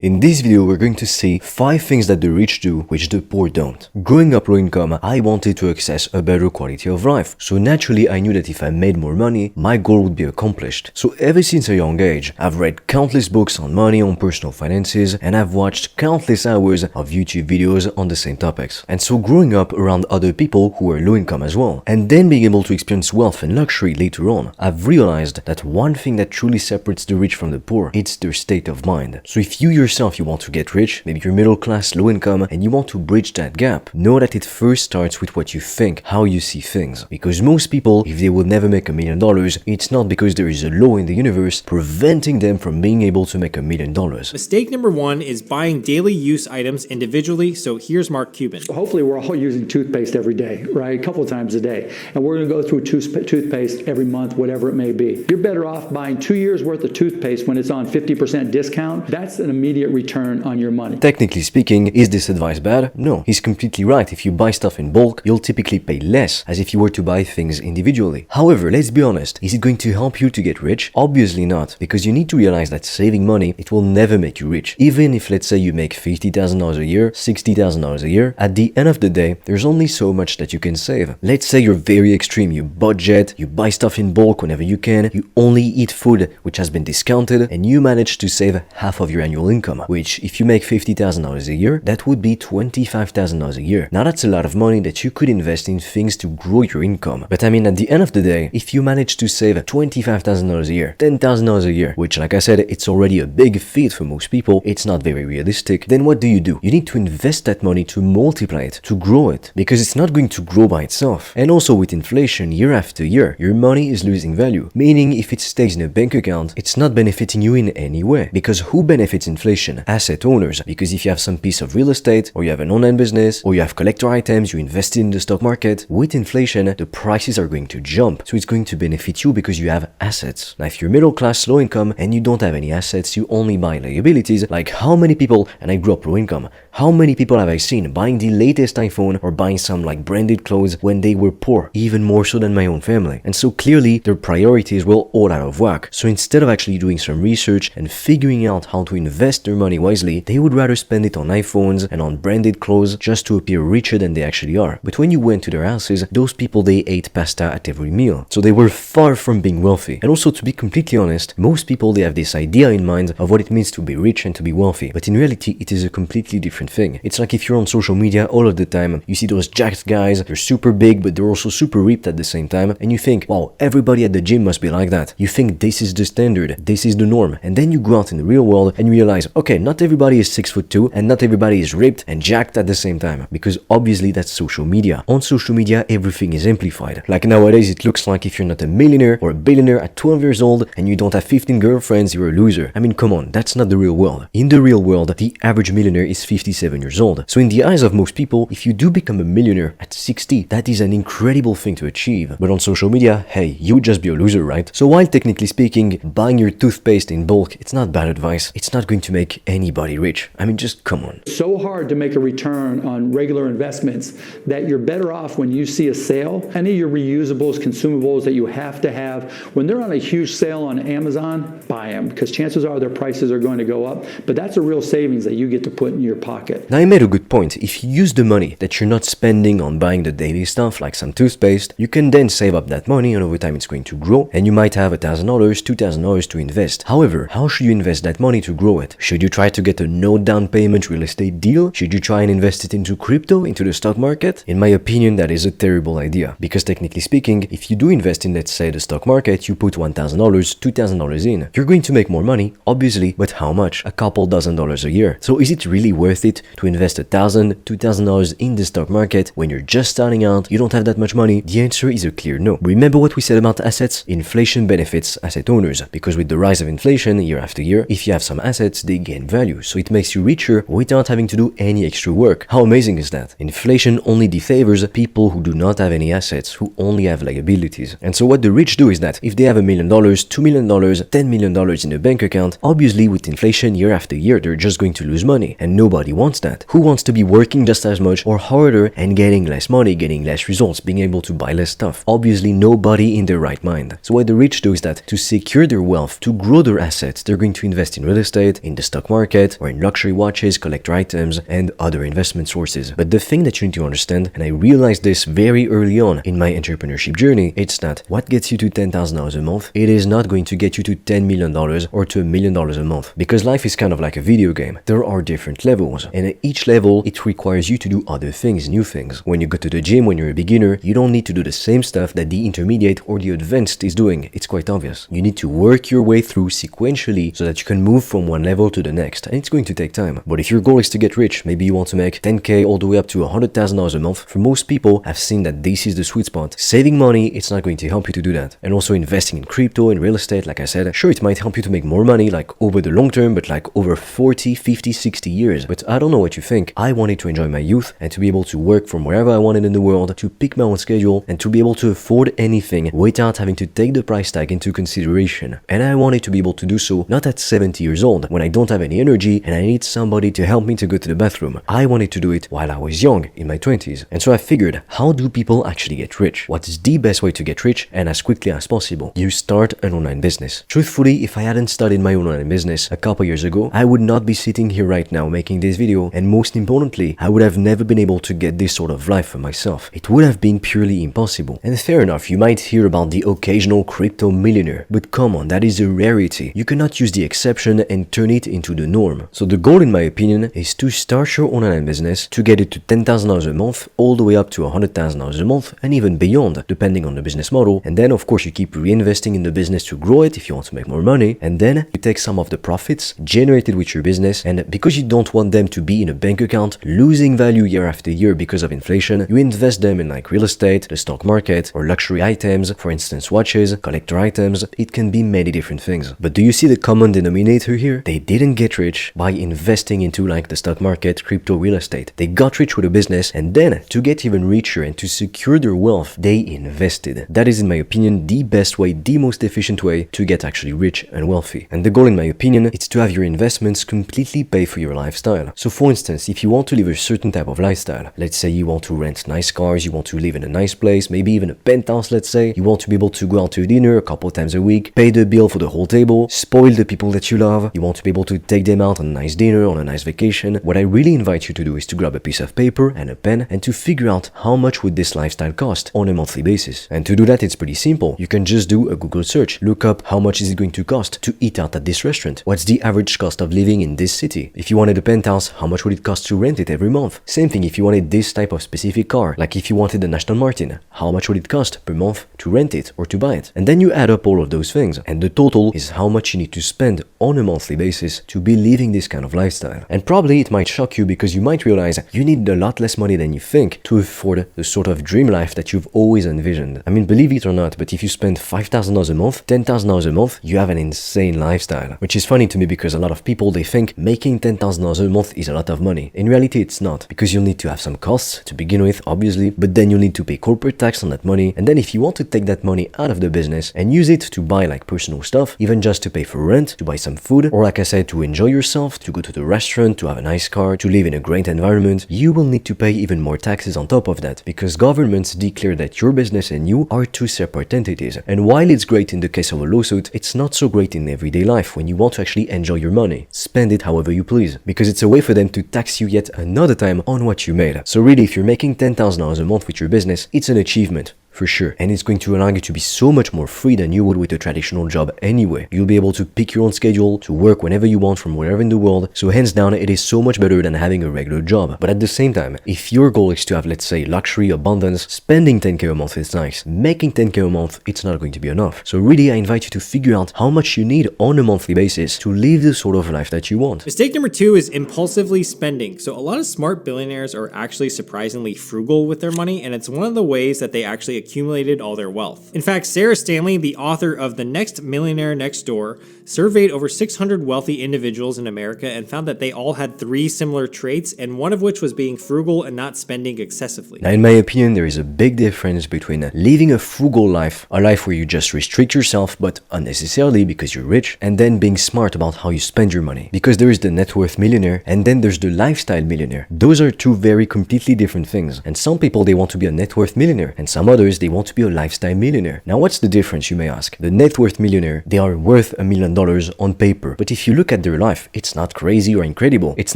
In this video, we're going to see 5 things that the rich do which the poor don't. Growing up low income, I wanted to access a better quality of life. So naturally, I knew that if I made more money, my goal would be accomplished. So ever since a young age, I've read countless books on money, on personal finances, and I've watched countless hours of YouTube videos on the same topics. And so growing up around other people who were low income as well, and then being able to experience wealth and luxury later on, I've realized that one thing that truly separates the rich from the poor, it's their state of mind. So if you want to get rich, maybe you're middle class, low income, and you want to bridge that gap, know that it first starts with what you think, how you see things. Because most people, if they would never make $1 million, it's not because there is a law in the universe preventing them from being able to make $1 million. Mistake number 1 is buying daily use items individually. So here's Mark Cuban. Hopefully we're all using toothpaste every day, right? A couple of times a day. And we're going to go through toothpaste every month, whatever it may be. You're better off buying 2 years worth of toothpaste when it's on 50% discount. That's an immediate return on your money. Technically speaking, is this advice bad? No, he's completely right. If you buy stuff in bulk, you'll typically pay less as if you were to buy things individually. However, let's be honest, is it going to help you to get rich? Obviously not, because you need to realize that saving money, it will never make you rich. Even if, let's say, you make $50,000 a year, $60,000 a year, at the end of the day, there's only so much that you can save. Let's say you're very extreme, you budget, you buy stuff in bulk whenever you can, you only eat food which has been discounted, and you manage to save half of your annual income, which if you make $50,000 a year, that would be $25,000 a year. Now that's a lot of money that you could invest in things to grow your income. But I mean, at the end of the day, if you manage to save $25,000 a year, $10,000 a year, which like I said, it's already a big feat for most people, it's not very realistic, then what do? You need to invest that money to multiply it, to grow it, because it's not going to grow by itself. And also with inflation, year after year, your money is losing value, meaning if it stays in a bank account, it's not benefiting you in any way. Because who benefits inflation? Asset owners. Because if you have some piece of real estate, or you have an online business, or you have collector items, you invested in the stock market, with inflation, the prices are going to jump. So it's going to benefit you because you have assets. Now, if you're middle class, low income, and you don't have any assets, you only buy liabilities, like how many people, and I grew up low income, how many people have I seen buying the latest iPhone or buying some like branded clothes when they were poor, even more so than my own family? And so clearly their priorities were all out of whack. So instead of actually doing some research and figuring out how to invest their money wisely, they would rather spend it on iPhones and on branded clothes just to appear richer than they actually are. But when you went to their houses, those people, they ate pasta at every meal. So they were far from being wealthy. And also, to be completely honest, most people, they have this idea in mind of what it means to be rich and to be wealthy. But in reality, it is a completely different thing. It's like if you're on social media all of the time, you see those jacked guys, they're super big, but they're also super ripped at the same time. And you think, wow, everybody at the gym must be like that. You think this is the standard, this is the norm. And then you go out in the real world and you realize, okay, not everybody is 6'2", and not everybody is ripped and jacked at the same time, because obviously that's social media. On social media, everything is amplified. Like nowadays, it looks like if you're not a millionaire or a billionaire at 12 years old and you don't have 15 girlfriends, you're a loser. I mean, come on, that's not the real world. In the real world, the average millionaire is 57 years old. So in the eyes of most people, if you do become a millionaire at 60, that is an incredible thing to achieve. But on social media, hey, you would just be a loser, right? So while technically speaking, buying your toothpaste in bulk, it's not bad advice. It's not going to make anybody rich. I mean, just come on. So hard to make a return on regular investments that you're better off when you see a sale. Any of your reusables, consumables that you have to have, when they're on a huge sale on Amazon, buy them, because chances are their prices are going to go up. But that's a real savings that you get to put in your pocket. Now, I made a good point. If you use the money that you're not spending on buying the daily stuff like some toothpaste, you can then save up that money, and over time it's going to grow, and you might have $1,000, $2,000 to invest. However, how should you invest that money to grow it? Should you try to get a no down payment real estate deal? Should you try and invest it into crypto, into the stock market? In my opinion, that is a terrible idea, because technically speaking, if you do invest in, let's say, the stock market, you put $1,000, $2,000 in, you're going to make more money, obviously, but how much? A couple $1,000s a year. So is it really worth it to invest $1,000, $2,000 in the stock market when you're just starting out, you don't have that much money? The answer is a clear no. Remember what we said about assets? Inflation benefits asset owners, because with the rise of inflation year after year, if you have some assets, they gain value, so it makes you richer without having to do any extra work. How amazing is that? Inflation only defavors people who do not have any assets, who only have liabilities. And so what the rich do is that if they have $1 million, $2 million, $10 million in a bank account, obviously with inflation year after year, they're just going to lose money, and nobody wants that. Who wants to be working just as much or harder and getting less money, getting less results, being able to buy less stuff? Obviously nobody in their right mind. So what the rich do is that to secure their wealth, to grow their assets, they're going to invest in real estate, in the stock market or in luxury watches, collector items, and other investment sources. But the thing that you need to understand, and I realized this very early on in my entrepreneurship journey, it's that what gets you to $10,000 a month, it is not going to get you to $10 million or to $1 million a month. Because life is kind of like a video game. There are different levels, and at each level, it requires you to do other things, new things. When you go to the gym when you're a beginner, you don't need to do the same stuff that the intermediate or the advanced is doing. It's quite obvious. You need to work your way through sequentially so that you can move from one level to the next, and it's going to take time. But if your goal is to get rich, maybe you want to make 10K all the way up to $100,000 a month, for most people, I've seen that this is the sweet spot. Saving money, it's not going to help you to do that. And also investing in crypto and real estate, like I said, sure, it might help you to make more money like over the long term, but like over 40, 50, 60 years. But I don't know what you think. I wanted to enjoy my youth and to be able to work from wherever I wanted in the world, to pick my own schedule, and to be able to afford anything without having to take the price tag into consideration. And I wanted to be able to do so not at 70 years old when I don't have any energy and I need somebody to help me to go to the bathroom. I wanted to do it while I was young, in my 20s. And so I figured, how do people actually get rich? What is the best way to get rich and as quickly as possible? You start an online business. Truthfully, if I hadn't started my own online business a couple years ago, I would not be sitting here right now making this video, and most importantly, I would have never been able to get this sort of life for myself. It would have been purely impossible. And fair enough, you might hear about the occasional crypto millionaire, but come on, that is a rarity. You cannot use the exception and turn it into the norm. So the goal, in my opinion, is to start your online business, to get it to $10,000 a month, all the way up to $100,000 a month, and even beyond, depending on the business model. And then, of course, you keep reinvesting in the business to grow it if you want to make more money. And then you take some of the profits generated with your business, and because you don't want them to be in a bank account, losing value year after year because of inflation, you invest them in like real estate, the stock market, or luxury items, for instance, watches, collector items. It can be many different things. But do you see the common denominator here? They didn't get rich by investing into like the stock market, crypto, real estate. They got rich with a business, and then to get even richer and to secure their wealth, they invested. That is, in my opinion, the best way, the most efficient way to get actually rich and wealthy. And the goal, in my opinion, is to have your investments completely pay for your lifestyle. So for instance, if you want to live a certain type of lifestyle, let's say you want to rent nice cars, you want to live in a nice place, maybe even a penthouse, let's say, you want to be able to go out to dinner a couple times a week, pay the bill for the whole table, spoil the people that you love, you want to be able to take them out on a nice dinner, on a nice vacation, what I really invite you to do is to grab a piece of paper and a pen and to figure out how much would this lifestyle cost on a monthly basis. And to do that, it's pretty simple. You can just do a Google search, look up how much is it going to cost to eat out at this restaurant, what's the average cost of living in this city. If you wanted a penthouse, how much would it cost to rent it every month? Same thing if you wanted this type of specific car, like if you wanted the Aston Martin, how much would it cost per month to rent it or to buy it? And then you add up all of those things, and the total is how much you need to spend on a monthly basis to be living this kind of lifestyle. And probably it might shock you because you might realize you need a lot less money than you think to afford the sort of dream life that you've always envisioned. I mean, believe it or not, but if you spend $5,000 a month, $10,000 a month, you have an insane lifestyle. Which is funny to me because a lot of people, they think making $10,000 a month is a lot of money. In reality, it's not, because you'll need to have some costs to begin with, obviously, but then you'll need to pay corporate tax on that money. And then if you want to take that money out of the business and use it to buy like personal stuff, even just to pay for rent, to buy some food, or like I said, to enjoy yourself, to go to the restaurant, to have a nice car, to live in a great environment, you will need to pay even more taxes on top of that, because governments declare that your business and you are two separate entities. And while it's great in the case of a lawsuit, it's not so great in everyday life when you want to actually enjoy your money. Spend it however you please, because it's a way for them to tax you yet another time on what you made. So really, if you're making $10,000 a month with your business, it's an achievement. For sure. And it's going to allow you to be so much more free than you would with a traditional job anyway. You'll be able to pick your own schedule, to work whenever you want from wherever in the world. So hands down, it is so much better than having a regular job. But at the same time, if your goal is to have, let's say, luxury, abundance, spending 10K a month is nice. Making 10K a month, it's not going to be enough. So really, I invite you to figure out how much you need on a monthly basis to live the sort of life that you want. Mistake number 2 is impulsively spending. So a lot of smart billionaires are actually surprisingly frugal with their money, and it's one of the ways that they actually accumulated all their wealth. In fact, Sarah Stanley, the author of The Next Millionaire Next Door, surveyed over 600 wealthy individuals in America and found that they all had 3 similar traits, and one of which was being frugal and not spending excessively. Now, in my opinion, there is a big difference between living a frugal life, a life where you just restrict yourself, but unnecessarily because you're rich, and then being smart about how you spend your money. Because there is the net worth millionaire, and then there's the lifestyle millionaire. Those are two very completely different things. And some people, they want to be a net worth millionaire, and some others, they want to be a lifestyle millionaire. Now, what's the difference, you may ask? The net worth millionaire, they are worth $1 million $1 on paper. But if you look at their life, it's not crazy or incredible. It's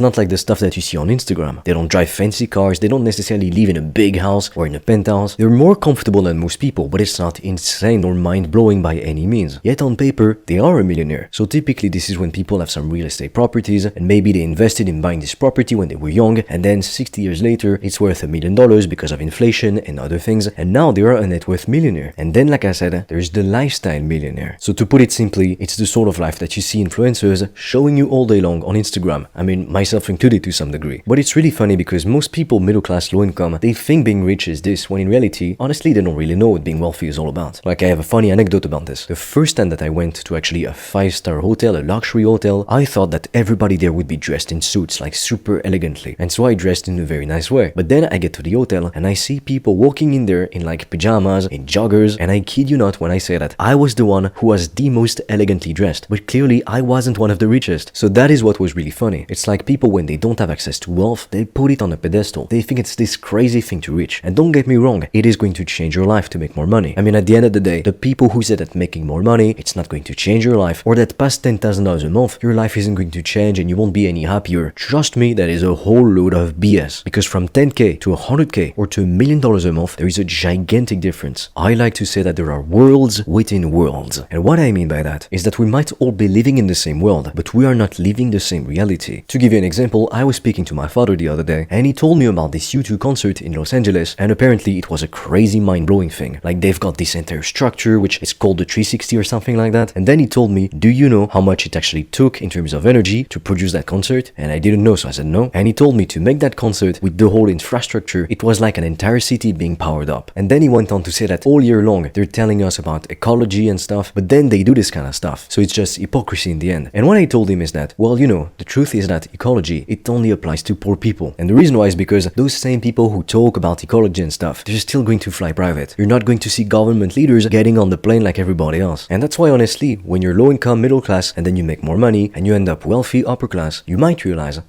not like the stuff that you see on Instagram. They don't drive fancy cars, they don't necessarily live in a big house or in a penthouse. They're more comfortable than most people, but it's not insane or mind-blowing by any means. Yet on paper, they are a millionaire. So typically this is when people have some real estate properties and maybe they invested in buying this property when they were young, and then 60 years later it's worth $1 million because of inflation and other things, and now they are a net worth millionaire. And then, like I said, there's the lifestyle millionaire. So to put it simply, it's the sort of life that you see influencers showing you all day long on Instagram. I mean, myself included to some degree. But it's really funny because most people middle class, low income, they think being rich is this, when in reality, honestly, they don't really know what being wealthy is all about. Like, I have a funny anecdote about this. The first time that I went to actually a 5-star hotel, a luxury hotel, I thought that everybody there would be dressed in suits, like super elegantly. And so I dressed in a very nice way. But then I get to the hotel and I see people walking in there in like pajamas, in joggers, and I kid you not when I say that I was the one who was the most elegantly dressed. But clearly I wasn't one of the richest. So that is what was really funny. It's like people, when they don't have access to wealth, they put it on a pedestal. They think it's this crazy thing to reach. And don't get me wrong, it is going to change your life to make more money. I mean, at the end of the day, the people who say that making more money, it's not going to change your life, or that past $10,000 a month, your life isn't going to change and you won't be any happier. Trust me, that is a whole load of BS. Because from 10K to 100K or to $1 million a month, there is a gigantic difference. I like to say that there are worlds within worlds. And what I mean by that is that we might all be living in the same world, but we are not living the same reality. To give you an example, I was speaking to my father the other day, and he told me about this U2 concert in Los Angeles, and apparently it was a crazy mind-blowing thing. Like, they've got this entire structure, which is called the 360 or something like that. And then he told me, do you know how much it actually took in terms of energy to produce that concert? And I didn't know, so I said no. And he told me to make that concert with the whole infrastructure, it was like an entire city being powered up. And then he went on to say that all year long, they're telling us about ecology and stuff, but then they do this kind of stuff. So it's just hypocrisy in the end. And what I told him is that, well, you know, the truth is that ecology, it only applies to poor people. And the reason why is because those same people who talk about ecology and stuff, they're still going to fly private. You're not going to see government leaders getting on the plane like everybody else. And that's why, honestly, when you're low income, middle class, and then you make more money, and you end up wealthy, upper class, you might realize,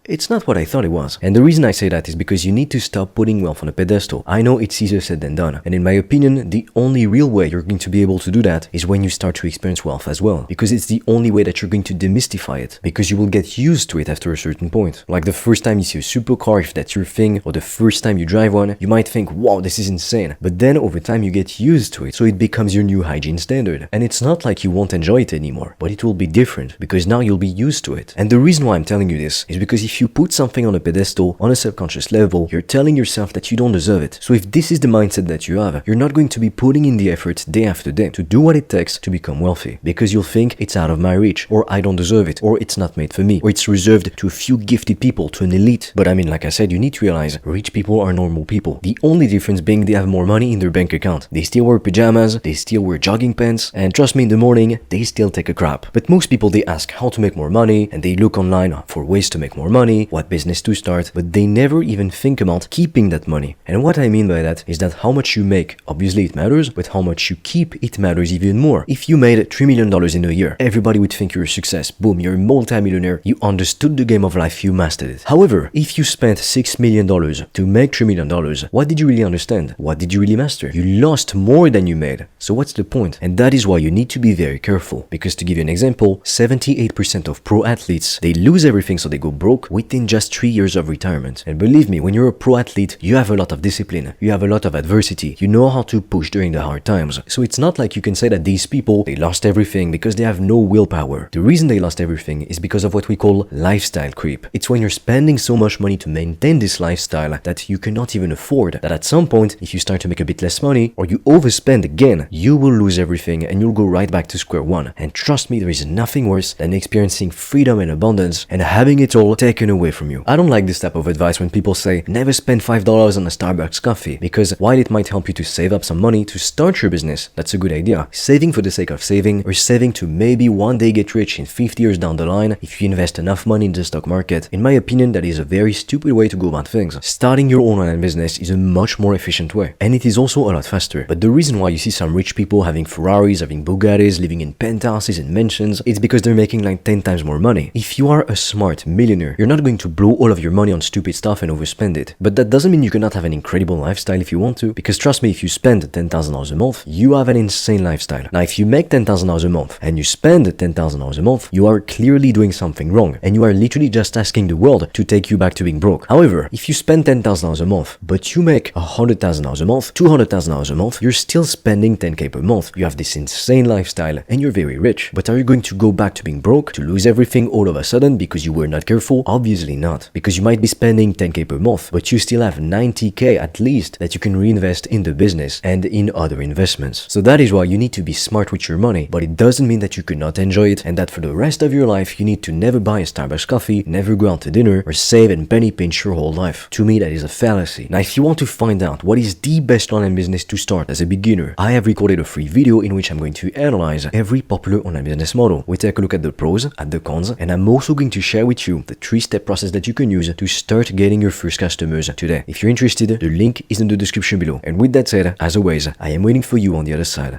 it's not what I thought it was. And the reason I say that is because you need to stop putting wealth on a pedestal. I know it's easier said than done. And in my opinion, the only real way you're going to be able to do that is when you start to experience wealth as well. Because it's the only way that you're going to demystify it. Because you will get used to it after a certain point. Like the first time you see a supercar, if that's your thing, or the first time you drive one, you might think, wow, this is insane. But then over time you get used to it. So it becomes your new hygiene standard. And it's not like you won't enjoy it anymore. But it will be different. Because now you'll be used to it. And the reason why I'm telling you this is because if you put something on a pedestal on a subconscious level, you're telling yourself that you don't deserve it. So if this is the mindset that you have, you're not going to be putting in the effort day after day to do what it takes to become wealthy, because you'll think it's out of my reach, or I don't deserve it, or it's not made for me, or it's reserved to a few gifted people, to an elite. But I mean, like I said, you need to realize rich people are normal people. The only difference being they have more money in their bank account. They still wear pajamas, they still wear jogging pants, and trust me, in the morning, they still take a crap. But most people, they ask how to make more money, and they look online for ways to make more money, what business to start, but they never even think about keeping that money. And what I mean by that is that how much you make, obviously it matters, but how much you keep, it matters even more. If you made $3 million in a year, everybody would think you're a success. Boom, you're a multi-millionaire, you understood the game of life, you mastered it. However, if you spent $6 million to make $3 million, what did you really understand? What did you really master? You lost more than you made. So what's the point? And that is why you need to be very careful. Because to give you an example, 78% of pro athletes, they lose everything, so they go broke within just 3 years of retirement. And believe me, when you're a pro athlete, you have a lot of discipline, you have a lot of adversity, you know how to push during the hard times. So it's not like you can say that these people, they lost everything because they have no willpower. The reason they lost everything is because of what we call lifestyle creep. It's when you're spending so much money to maintain this lifestyle that you cannot even afford, that at some point, if you start to make a bit less money, or you overspend again, you will lose everything and you'll go right back to square one. And trust me, there is nothing worse than experiencing freedom and abundance and having it all taken away from you. I don't like this type of advice when people say never spend $5 on a Starbucks coffee, because while it might help you to save up some money to start your business, that's a good idea. Saving for the sake of saving, or saving to maybe one day get rich in 50 years down the line if you invest enough money in the stock market, in my opinion, that is a very stupid way to go about things. Starting your own online business is a much more efficient way, and it is also a lot faster. But the reason why you see some rich people having Ferraris, having Bugattis, living in penthouses and mansions, it's because they're making like 10 times more money. If you are a smart millionaire, you're You're not going to blow all of your money on stupid stuff and overspend it. But that doesn't mean you cannot have an incredible lifestyle if you want to, because trust me, if you spend $10,000 a month, you have an insane lifestyle. Now, if you make $10,000 a month and you spend $10,000 a month, you are clearly doing something wrong, and you are literally just asking the world to take you back to being broke. However, if you spend $10,000 a month, but you make $100,000 a month, $200,000 a month, you're still spending $10K per month. You have this insane lifestyle and you're very rich. But are you going to go back to being broke, to lose everything all of a sudden because you were not careful? Obviously not. Because you might be spending $10K per month, but you still have $90K at least that you can reinvest in the business and in other investments. So that is why you need to be smart with your money, but it doesn't mean that you could not enjoy it and that for the rest of your life you need to never buy a Starbucks coffee, never go out to dinner, or save and penny pinch your whole life. To me, that is a fallacy. Now, if you want to find out what is the best online business to start as a beginner, I have recorded a free video in which I'm going to analyze every popular online business model. We take a look at the pros, at the cons, and I'm also going to share with you the 3-step process that you can use to start getting your first customers today. If you're interested, the link is in the description below. And with that said, as always, I am waiting for you on the other side.